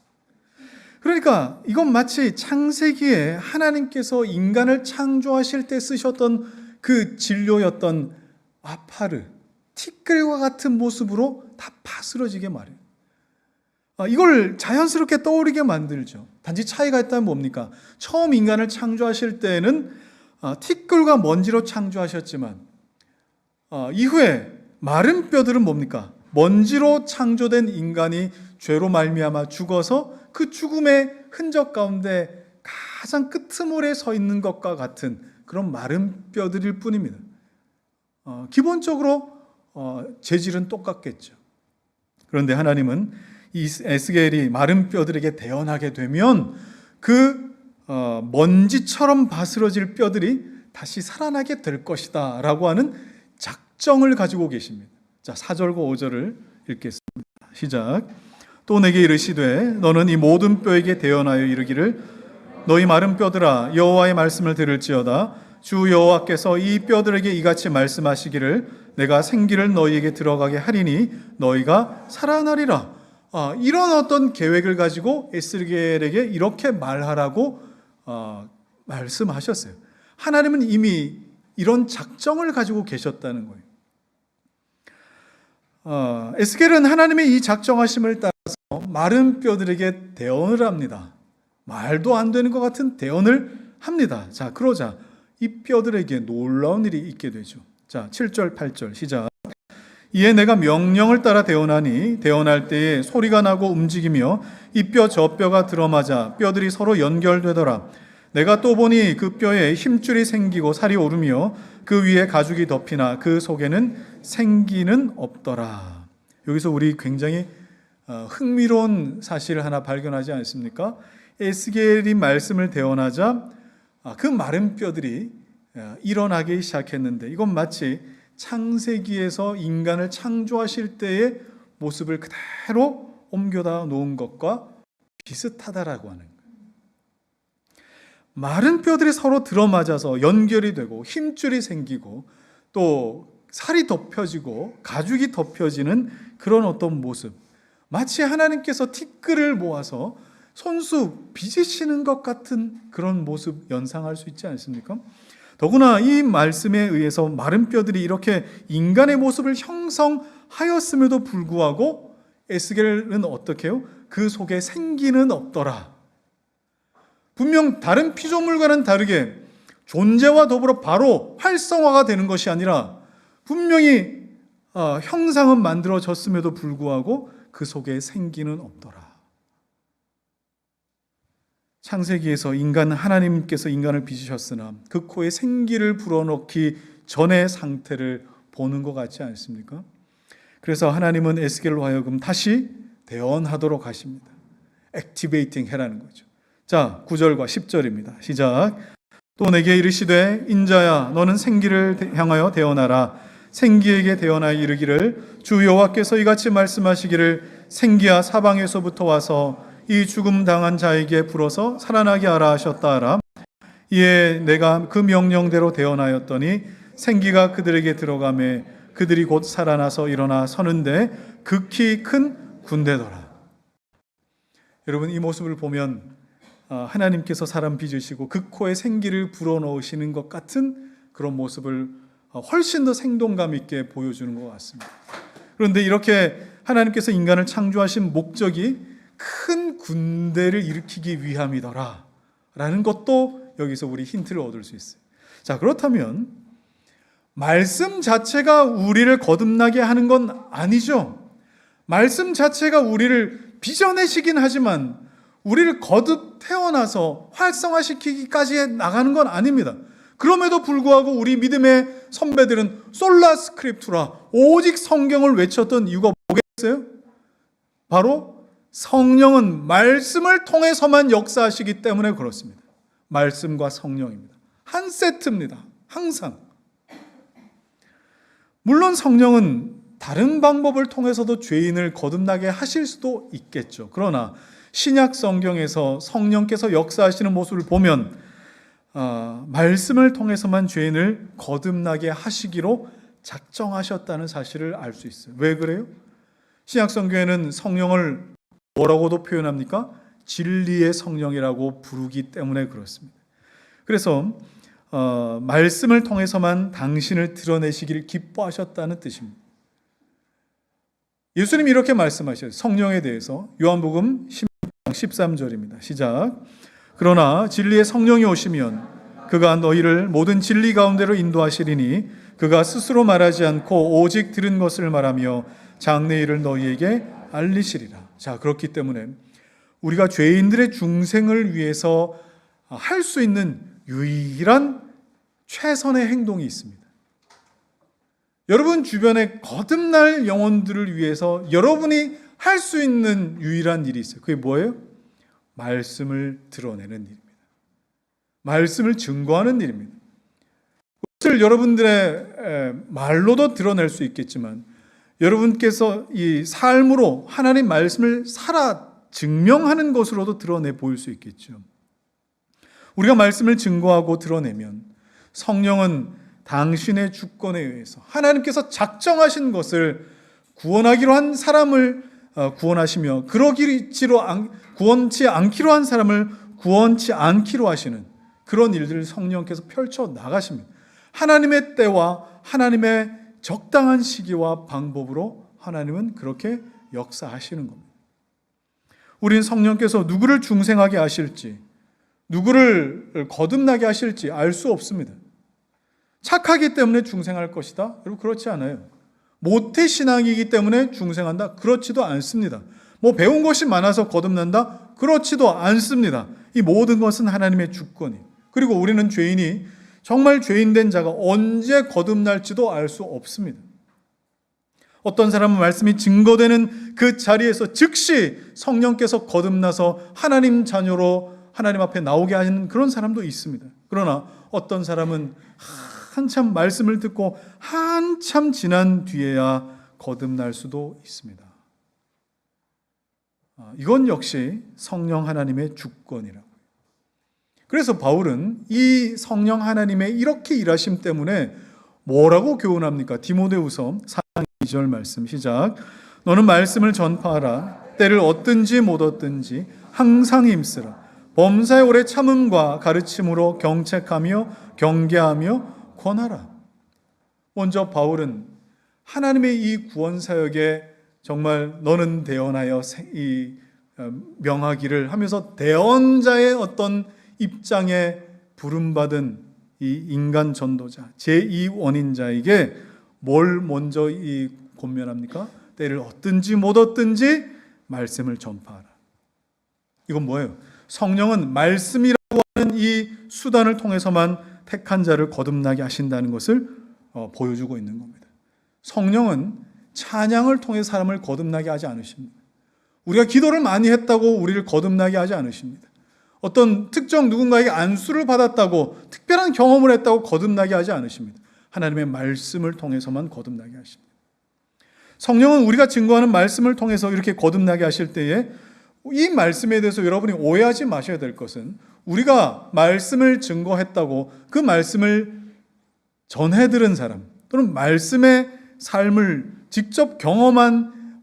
그러니까 이건 마치 창세기에 하나님께서 인간을 창조하실 때 쓰셨던 그 진료였던 아파르, 티끌과 같은 모습으로 다 바스러지게 말해요. 이걸 자연스럽게 떠오르게 만들죠. 단지 차이가 있다면 뭡니까? 처음 인간을 창조하실 때는 티끌과 먼지로 창조하셨지만 이후에 마른 뼈들은 뭡니까? 먼지로 창조된 인간이 죄로 말미암아 죽어서 그 죽음의 흔적 가운데 가장 끄트머리에 서 있는 것과 같은 그런 마른 뼈들일 뿐입니다. 기본적으로 재질은 똑같겠죠. 그런데 하나님은 이 에스겔이 마른 뼈들에게 대언하게 되면 그 먼지처럼 바스러질 뼈들이 다시 살아나게 될 것이다 라고 하는 작정을 가지고 계십니다. 자, 4절과 5절을 읽겠습니다. 시작. 또 내게 이르시되 너는 이 모든 뼈에게 대언하여 이르기를 너희 마른 뼈들아 여호와의 말씀을 들을지어다. 주 여호와께서 이 뼈들에게 이같이 말씀하시기를 내가 생기를 너희에게 들어가게 하리니 너희가 살아나리라. 이런 어떤 계획을 가지고 에스겔에게 이렇게 말하라고 말씀하셨어요. 하나님은 이미 이런 작정을 가지고 계셨다는 거예요. 에스겔은 하나님의 이 작정하심을 따라서 마른 뼈들에게 대언을 합니다. 말도 안 되는 것 같은 대언을 합니다. 자, 그러자 이 뼈들에게 놀라운 일이 있게 되죠. 자, 7절, 8절 시작. 이에 내가 명령을 따라 대언하니 대언할 때에 소리가 나고 움직이며 이 뼈 저 뼈가 들어맞아 뼈들이 서로 연결되더라. 내가 또 보니 그 뼈에 힘줄이 생기고 살이 오르며 그 위에 가죽이 덮이나 그 속에는 생기는 없더라. 여기서 우리 굉장히 흥미로운 사실을 하나 발견하지 않습니까? 에스겔이 말씀을 대언하자 그 마른 뼈들이 일어나기 시작했는데 이건 마치 창세기에서 인간을 창조하실 때의 모습을 그대로 옮겨다 놓은 것과 비슷하다라고 하는 거예요. 마른 뼈들이 서로 들어맞아서 연결이 되고 힘줄이 생기고 또 살이 덮여지고 가죽이 덮여지는 그런 어떤 모습, 마치 하나님께서 티끌을 모아서 손수 빚으시는 것 같은 그런 모습 연상할 수 있지 않습니까? 더구나 이 말씀에 의해서 마른 뼈들이 이렇게 인간의 모습을 형성하였음에도 불구하고 에스겔은 어떻게 해요? 그 속에 생기는 없더라. 분명 다른 피조물과는 다르게 존재와 더불어 바로 활성화가 되는 것이 아니라 분명히 형상은 만들어졌음에도 불구하고 그 속에 생기는 없더라. 창세기에서 하나님께서 인간을 빚으셨으나 그 코에 생기를 불어넣기 전의 상태를 보는 것 같지 않습니까? 그래서 하나님은 에스겔로 하여금 다시 대언하도록 하십니다. 액티베이팅 해라는 거죠. 자, 9절과 10절입니다. 시작. 또 내게 이르시되 인자야 너는 생기를 향하여 대언하라. 생기에게 대언하여 이르기를 주 여호와께서 이같이 말씀하시기를 생기야 사방에서부터 와서 이 죽음 당한 자에게 불어서 살아나게 하라 하셨다 하라. 이에 내가 그 명령대로 대언하였더니 생기가 그들에게 들어가매 그들이 곧 살아나서 일어나 서는데 극히 큰 군대더라. 여러분, 이 모습을 보면 하나님께서 사람 빚으시고 그 코에 생기를 불어넣으시는 것 같은 그런 모습을 훨씬 더 생동감 있게 보여주는 것 같습니다. 그런데 이렇게 하나님께서 인간을 창조하신 목적이 큰 군대를 일으키기 위함이더라 라는 것도 여기서 우리 힌트를 얻을 수 있어요. 자, 그렇다면 말씀 자체가 우리를 거듭나게 하는 건 아니죠. 말씀 자체가 우리를 빚어내시긴 하지만 우리를 거듭 태어나서 활성화시키기까지 나가는 건 아닙니다. 그럼에도 불구하고 우리 믿음의 선배들은 솔라 스크립투라 오직 성경을 외쳤던 이유가 뭐겠어요? 바로 성령은 말씀을 통해서만 역사하시기 때문에 그렇습니다. 말씀과 성령입니다. 한 세트입니다. 항상. 물론 성령은 다른 방법을 통해서도 죄인을 거듭나게 하실 수도 있겠죠. 그러나 신약 성경에서 성령께서 역사하시는 모습을 보면 말씀을 통해서만 죄인을 거듭나게 하시기로 작정하셨다는 사실을 알 수 있어요. 왜 그래요? 신약 성경에는 성령을 뭐라고도 표현합니까? 진리의 성령이라고 부르기 때문에 그렇습니다. 그래서 말씀을 통해서만 당신을 드러내시기를 기뻐하셨다는 뜻입니다. 예수님이 이렇게 말씀하셔요. 성령에 대해서 요한복음 13절입니다. 시작. 그러나 진리의 성령이 오시면 그가 너희를 모든 진리 가운데로 인도하시리니 그가 스스로 말하지 않고 오직 들은 것을 말하며 장래 일을 너희에게 알리시리라. 자, 그렇기 때문에 우리가 죄인들의 중생을 위해서 할 수 있는 유일한 최선의 행동이 있습니다. 여러분 주변에 거듭날 영혼들을 위해서 여러분이 할 수 있는 유일한 일이 있어요. 그게 뭐예요? 말씀을 드러내는 일입니다. 말씀을 증거하는 일입니다. 그것을 여러분들의 말로도 드러낼 수 있겠지만 여러분께서 이 삶으로 하나님 말씀을 살아 증명하는 것으로도 드러내 보일 수 있겠죠. 우리가 말씀을 증거하고 드러내면 성령은 당신의 주권에 의해서 하나님께서 작정하신 것을 구원하기로 한 사람을 구원하시며 구원치 않기로 한 사람을 구원치 않기로 하시는 그런 일들을 성령께서 펼쳐 나가십니다. 하나님의 때와 하나님의 적당한 시기와 방법으로 하나님은 그렇게 역사하시는 겁니다. 우린 성령께서 누구를 중생하게 하실지 누구를 거듭나게 하실지 알 수 없습니다. 착하기 때문에 중생할 것이다? 여러분, 그렇지 않아요. 모태신앙이기 때문에 중생한다? 그렇지도 않습니다. 배운 것이 많아서 거듭난다? 그렇지도 않습니다. 이 모든 것은 하나님의 주권이에요. 그리고 우리는 죄인이 정말 죄인된 자가 언제 거듭날지도 알 수 없습니다. 어떤 사람은 말씀이 증거되는 그 자리에서 즉시 성령께서 거듭나서 하나님 자녀로 하나님 앞에 나오게 하는 그런 사람도 있습니다. 그러나 어떤 사람은 한참 말씀을 듣고 한참 지난 뒤에야 거듭날 수도 있습니다. 이건 역시 성령 하나님의 주권이라고. 그래서 바울은 이 성령 하나님의 이렇게 일하심 때문에 뭐라고 교훈합니까? 디모데후서 4장 2절 말씀 시작. 너는 말씀을 전파하라. 때를 얻든지 못 얻든지 항상 힘쓰라. 범사에 오래 참음과 가르침으로 경책하며 경계하며 권하라. 먼저 바울은 하나님의 이 구원 사역에 정말 너는 대언하여 명하기를 하면서 대언자의 어떤 입장에 부름받은 이 인간 전도자 제2원인자에게 뭘 먼저 권면합니까? 때를 얻든지 못 얻든지 말씀을 전파하라. 이건 뭐예요? 성령은 말씀이라고 하는 이 수단을 통해서만 택한 자를 거듭나게 하신다는 것을 보여주고 있는 겁니다. 성령은 찬양을 통해 사람을 거듭나게 하지 않으십니다. 우리가 기도를 많이 했다고 우리를 거듭나게 하지 않으십니다. 어떤 특정 누군가에게 안수를 받았다고 특별한 경험을 했다고 거듭나게 하지 않으십니다. 하나님의 말씀을 통해서만 거듭나게 하십니다. 성령은 우리가 증거하는 말씀을 통해서 이렇게 거듭나게 하실 때에 이 말씀에 대해서 여러분이 오해하지 마셔야 될 것은 우리가 말씀을 증거했다고 그 말씀을 전해들은 사람 또는 말씀의 삶을 직접 경험한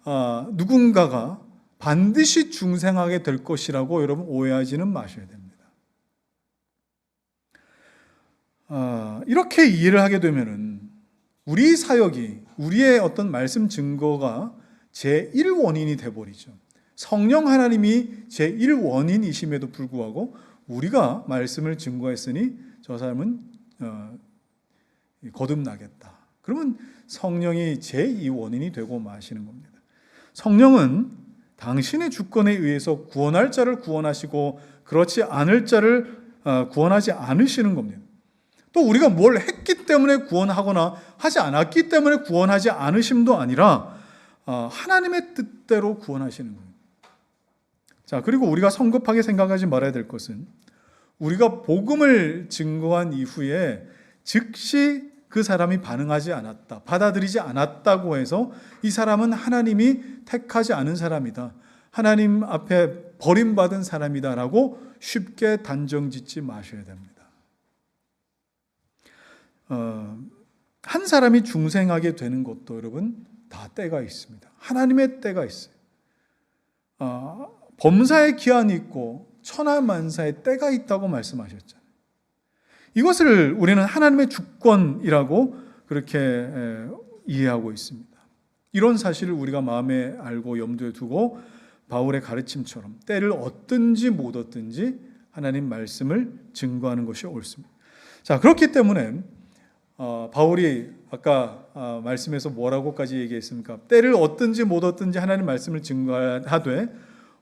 누군가가 반드시 중생하게 될 것이라고 여러분 오해하지는 마셔야 됩니다. 이렇게 이해를 하게 되면은 우리 사역이 우리의 어떤 말씀 증거가 제1원인이 돼버리죠. 성령 하나님이 제1원인이심에도 불구하고 우리가 말씀을 증거했으니 저 사람은 거듭나겠다. 그러면 성령이 제2원인이 되고 마시는 겁니다. 성령은 당신의 주권에 의해서 구원할 자를 구원하시고 그렇지 않을 자를 구원하지 않으시는 겁니다. 또 우리가 뭘 했기 때문에 구원하거나 하지 않았기 때문에 구원하지 않으심도 아니라 하나님의 뜻대로 구원하시는 거예요. 자, 그리고 우리가 성급하게 생각하지 말아야 될 것은 우리가 복음을 증거한 이후에 즉시 그 사람이 반응하지 않았다, 받아들이지 않았다고 해서 이 사람은 하나님이 택하지 않은 사람이다, 하나님 앞에 버림받은 사람이다라고 쉽게 단정짓지 마셔야 됩니다. 한 사람이 중생하게 되는 것도 여러분 다 때가 있습니다. 하나님의 때가 있어요. 범사의 기한이 있고 천하만사의 때가 있다고 말씀하셨잖아요. 이것을 우리는 하나님의 주권이라고 그렇게 이해하고 있습니다. 이런 사실을 우리가 마음에 알고 염두에 두고 바울의 가르침처럼 때를 얻든지 못 얻든지 하나님 말씀을 증거하는 것이 옳습니다. 자, 그렇기 때문에 바울이 아까 말씀에서 뭐라고까지 얘기했습니까? 때를 얻든지 못 얻든지 하나님 말씀을 증거하되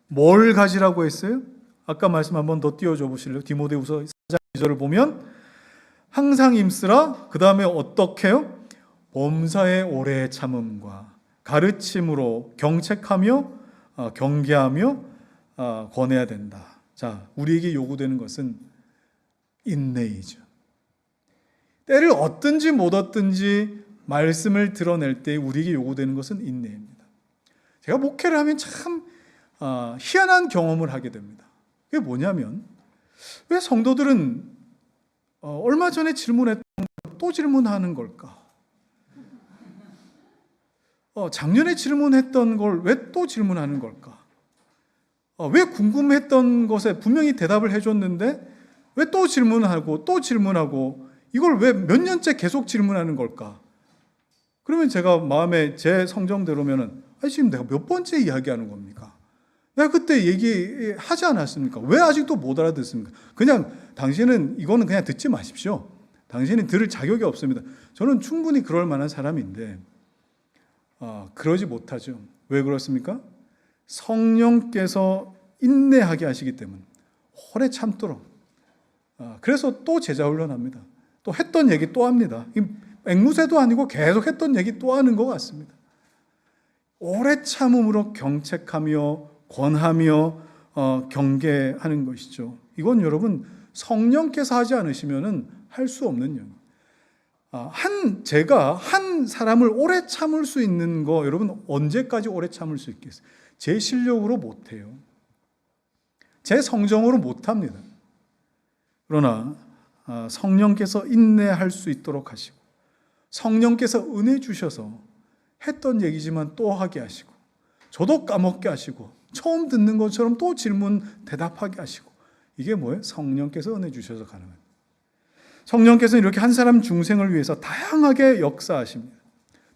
뭘 가지라고 했어요? 아까 말씀 한번 더 띄워줘 보실래요? 디모데후서 4장 2절을 보면 항상 힘쓰라. 그 다음에 어떻게 해요? 범사의 오래 참음과 가르침으로 경책하며 경계하며 권해야 된다. 자, 우리에게 요구되는 것은 인내이죠. 때를 얻든지 못 얻든지 말씀을 드러낼 때 우리에게 요구되는 것은 인내입니다. 제가 목회를 하면 참 희한한 경험을 하게 됩니다. 그게 뭐냐면 왜 성도들은 얼마 전에 질문했던 걸 또 질문하는 걸까? 작년에 질문했던 걸 왜 또 질문하는 걸까? 왜 궁금했던 것에 분명히 대답을 해줬는데 왜 또 질문하고 또 질문하고 이걸 왜 몇 년째 계속 질문하는 걸까? 그러면 제가 마음에 제 성정대로면은 지금 내가 몇 번째 이야기하는 겁니까? 내가 그때 얘기하지 않았습니까? 왜 아직도 못 알아듣습니까? 그냥 당신은 이거는 그냥 듣지 마십시오. 당신은 들을 자격이 없습니다. 저는 충분히 그럴 만한 사람인데 그러지 못하죠. 왜 그렇습니까? 성령께서 인내하게 하시기 때문에 오래 참도록. 그래서 또 제자 훈련합니다. 또 했던 얘기 또 합니다. 앵무새도 아니고 계속 했던 얘기 또 하는 것 같습니다. 오래 참음으로 경책하며 권하며 경계하는 것이죠. 이건 여러분 성령께서 하지 않으시면은 할 수 없는 일. 제가 한 사람을 오래 참을 수 있는 거 여러분 언제까지 오래 참을 수 있겠어요? 제 실력으로 못해요. 제 성정으로 못합니다. 그러나 성령께서 인내할 수 있도록 하시고 성령께서 은혜 주셔서 했던 얘기지만 또 하게 하시고 저도 까먹게 하시고 처음 듣는 것처럼 또 질문 대답하게 하시고 이게 뭐예요? 성령께서 은혜 주셔서 가능합니다. 성령께서는 이렇게 한 사람 중생을 위해서 다양하게 역사하십니다.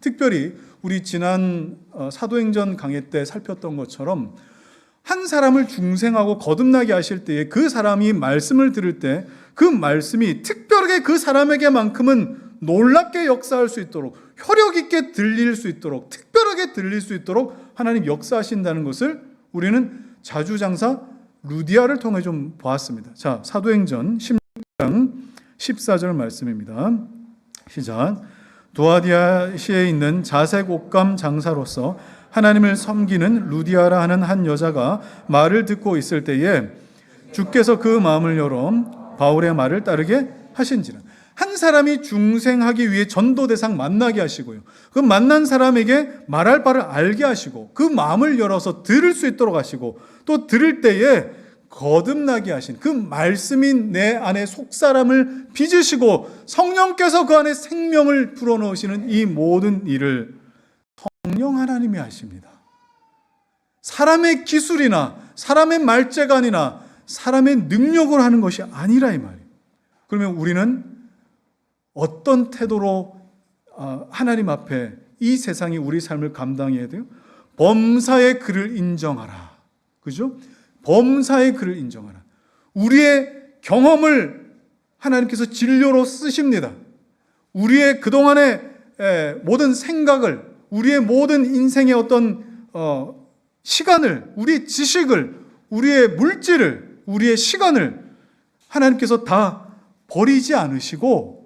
특별히 우리 지난 사도행전 강해 때 살폈던 것처럼 한 사람을 중생하고 거듭나게 하실 때에 그 사람이 말씀을 들을 때 그 말씀이 특별하게 그 사람에게만큼은 놀랍게 역사할 수 있도록 효력 있게 들릴 수 있도록 특별하게 들릴 수 있도록 하나님 역사하신다는 것을 우리는 자주장사 루디아를 통해 좀 보았습니다. 자, 사도행전 16장 14절 말씀입니다. 시작. 두아디아시에 있는 자색 옷감 장사로서 하나님을 섬기는 루디아라 하는 한 여자가 말을 듣고 있을 때에 주께서 그 마음을 열어 바울의 말을 따르게 하신지라. 한 사람이 중생하기 위해 전도 대상 만나게 하시고요. 그 만난 사람에게 말할 바를 알게 하시고 그 마음을 열어서 들을 수 있도록 하시고 또 들을 때에 거듭나게 하신 그 말씀이 내 안에 속사람을 빚으시고 성령께서 그 안에 생명을 불어넣으시는 이 모든 일을 성령 하나님이 하십니다. 사람의 기술이나 사람의 말재간이나 사람의 능력으로 하는 것이 아니라 이 말이에요. 그러면 우리는 어떤 태도로 하나님 앞에 이 세상이 우리 삶을 감당해야 돼요? 범사의 그를 인정하라. 그죠? 범사의 그를 인정하라. 우리의 경험을 하나님께서 진료로 쓰십니다. 우리의 그동안의 모든 생각을, 우리의 모든 인생의 어떤 시간을, 우리의 지식을, 우리의 물질을, 우리의 시간을 하나님께서 다 버리지 않으시고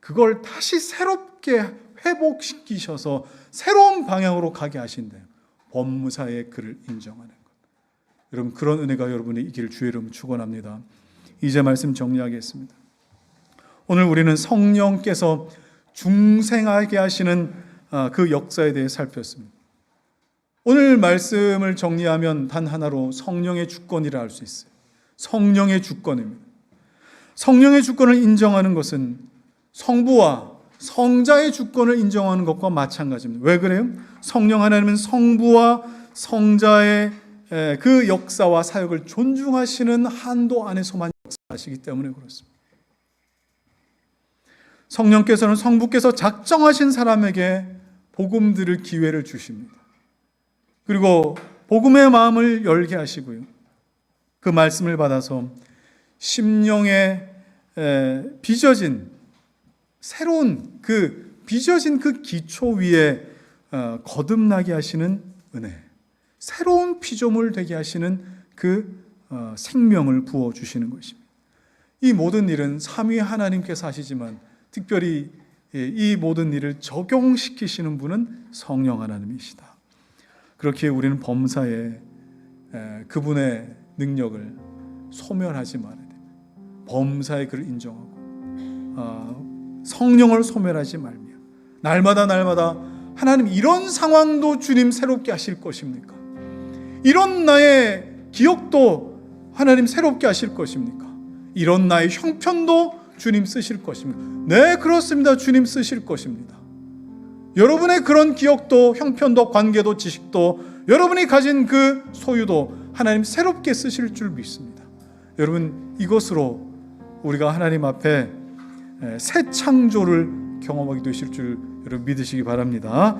그걸 다시 새롭게 회복시키셔서 새로운 방향으로 가게 하신대요. 범사의 그를 인정하는 것. 여러분, 그런 은혜가 여러분이 있기를 주의 이름으로 축원합니다. 이제 말씀 정리하겠습니다. 오늘 우리는 성령께서 중생하게 하시는 그 역사에 대해 살폈습니다. 오늘 말씀을 정리하면 단 하나로 성령의 주권이라 할 수 있어요. 성령의 주권입니다. 성령의 주권을 인정하는 것은 성부와 성자의 주권을 인정하는 것과 마찬가지입니다. 왜 그래요? 성령 하나님은 성부와 성자의 그 역사와 사역을 존중하시는 한도 안에서만 역사하시기 때문에 그렇습니다. 성령께서는 성부께서 작정하신 사람에게 복음 들을 기회를 주십니다. 그리고 복음의 마음을 열게 하시고요. 그 말씀을 받아서 심령에 빚어진 새로운 빚어진 그 기초 위에 거듭나게 하시는 은혜, 새로운 피조물 되게 하시는 그 생명을 부어주시는 것입니다. 이 모든 일은 삼위 하나님께서 하시지만 특별히 이 모든 일을 적용시키시는 분은 성령 하나님이시다. 그렇기에 우리는 범사에 그분의 능력을 소멸하지 말아야 됩니다. 범사에 그를 인정하고 성령을 소멸하지 말며 날마다 하나님, 이런 상황도 주님 새롭게 하실 것입니까? 이런 나의 기억도 하나님 새롭게 하실 것입니까? 이런 나의 형편도 주님 쓰실 것입니까? 네, 그렇습니다. 주님 쓰실 것입니다. 여러분의 그런 기억도 형편도 관계도 지식도 여러분이 가진 그 소유도 하나님 새롭게 쓰실 줄 믿습니다. 여러분, 이것으로 우리가 하나님 앞에 새 창조를 경험하게 되실 줄 여러분 믿으시기 바랍니다.